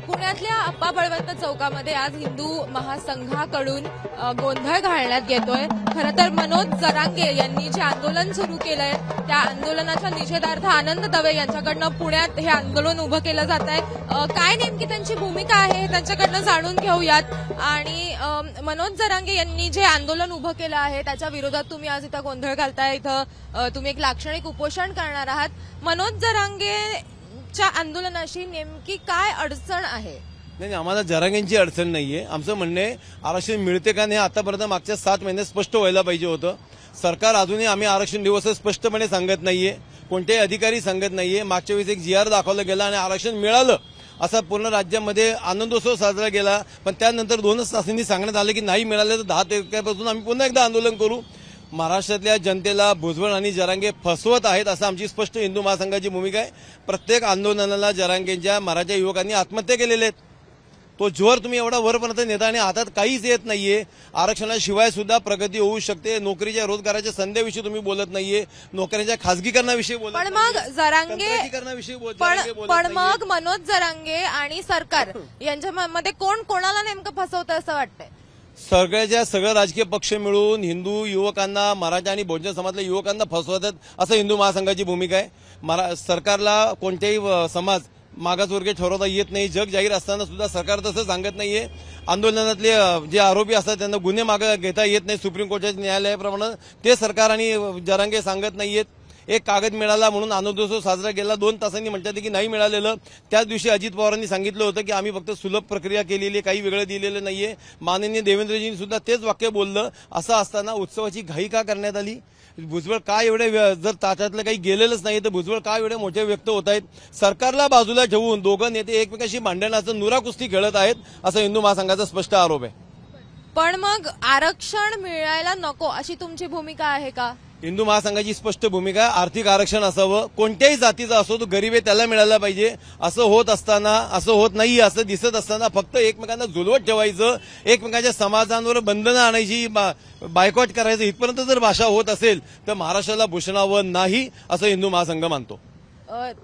पुण्यातल्या अप्पा बळवंत चौकामध्ये आज हिंदू महासंघाकडून गोंधळ घालण्यात येतोय। खरं तर मनोज जरांगे यांनी जे आंदोलन सुरू केलंय त्या आंदोलनाच्या निषेधार्थ आनंद दवे यांच्याकडनं पुण्यात हे आंदोलन उभं केलं जात आहे। काय नेमकी त्यांची भूमिका आहे त्यांच्याकडनं जाणून घेऊयात। आणि मनोज जरांगे यांनी जे आंदोलन उभं केलं आहे त्याच्या विरोधात तुम्ही आज इथं गोंधळ घालताय, इथं तुम्ही एक लाक्षणिक उपोषण करणार आहात। मनोज जरांगे आंदोलनाशी नेमकी काय अडचण आहे? नाही, आम्हाला जरांगेंची अडचण नाहीये। आमचं म्हणणं आहे आरक्षण मिळते का नाही आतापर्यंत मागच्या 7 महिन्यात स्पष्ट व्हायला पाहिजे होतं। सरकार अजूनही आम्ही आरक्षण देऊ असं स्पष्टपणे सांगत नाहीये, कोणतेही अधिकारी सांगत नाहीये। मागच्या वेळेस एक GR दाखवलं गेला आणि आरक्षण मिळालं असा पूर्ण राज्यामध्ये आनंदोत्सव साजरा केला, पण त्यानंतर 2च तासांनी सांगण्यात आलं की नाही मिळालं तर 10 तारखेपासून आम्ही पुन्हा एकदा आंदोलन करू। महाराष्ट्रातल्या जनतेला भुजबळ आणि जरांगे फसवत आहेत असं आमची स्पष्ट हिंदू महासंघाची भूमिका आहे। प्रत्येक आंदोलनाला जरांगेंच्या मराठा युवकांनी आत्महत्या केलेल्या आहेत। तो जोर तुम्ही एवढा वरपर्यंत नेता आणि हातात काहीच येत नाहीये। आरक्षणाशिवाय सुद्धा प्रगती होऊ शकते। नोकरीच्या रोजगाराच्या संधीविषयी तुम्ही बोलत नाहीये, नोकऱ्यांच्या खासगीकरणाविषयी बोलत पण मग जरांगे पण मग मनोज जरांगे आणि सरकार यांच्यामध्ये कोण कोणाला नेमकं फसवतं असं वाटतंय? सगळ्या राजकीय पक्ष मिळून हिंदू युवकांना, मराठा आणि बहुजन समाजातल्या युवकांना फसवतात असं हिंदू महासंघाची भूमिका आहे। सरकारला कोणत्याही समाज मागासवर्गीय ठरवता येत नाही। जग जाहीर असताना सुद्धा सरकार तसं सांगत नाहीये। आंदोलनातले जे आरोपी असतात त्यांना गुन्हे मागे घेता येत नाही सुप्रीम कोर्टाच्या न्यायालयाप्रमाणे, ते सरकार आणि जरांगे सांगत नाहीयेत। एक कागद मिळाला म्हणून आनंदोत्सव साजरा केला, 2 तासांनी म्हणतात की नाही मिळालेलं। त्याच दिवशी अजित पवारांनी सांगितलं होतं की आम्ही फक्त सुलभ प्रक्रिया केलेली, काही वेगळं दिलेलं नाहीये। माननीय देवेंद्रजींनी सुद्धा तेच वाक्य बोललं। असं असताना उत्सवाची घाई का करण्यात आली? भुजबळ काय एवढे जर ताटातलं काही गेलेलंच नाही तर भुजबळ काय एवढे मोठे व्यक्त होत आहेत? सरकारला बाजूला ठेवून दोघं नेते एकमेकांशी भांडणाचं नुरा कुस्ती खेळत आहेत असं हिंदू महासंघाचा स्पष्ट आरोप आहे। पण मग आरक्षण मिळायला नको अशी तुमची भूमिका आहे का? हिंदू महासंघाची स्पष्ट भूमिका आहे आर्थिक आरक्षण असावं, कोणत्याही जातीचा असो, तो गरीब आहे त्याला मिळायला पाहिजे। असं होत असताना, असं होत नाही असं दिसत असताना फक्त एकमेकांना झुलवत ठेवायचं, एकमेकांच्या समाजांवर बंधनं आणायची, बायकॉट करायचं, इथपर्यंत जर भाषा होत असेल तर महाराष्ट्राला भूषणावं नाही असं हिंदू महासंघ मानतो।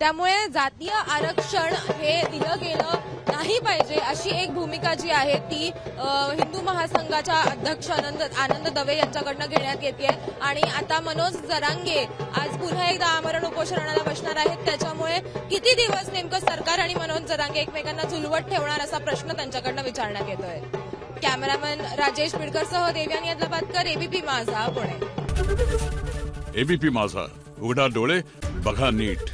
त्यामुळे जातीय आरक्षण हे दिलं गेलं नाही पाहिजे अशी एक भूमिका जी आहे ती हिंदू महासंघाच्या अध्यक्ष आनंद दवे यांच्याकडनं घेण्यात येते। आणि आता मनोज जरांगे आज पुन्हा एकदा आमरण उपोषणाला बसणार आहेत। त्याच्यामुळे किती दिवस नेमकं सरकार आणि मनोज जरांगे एकमेकांना झुलवत ठेवणार असा प्रश्न त्यांच्याकडनं विचारण्यात येतोय। कॅमेरामॅन राजेश पिडकरसह देवयानी अदलाबादकर, एबीपी माझा, पुणे। एबीपी माझा, उघडा डोळे बघा नीट।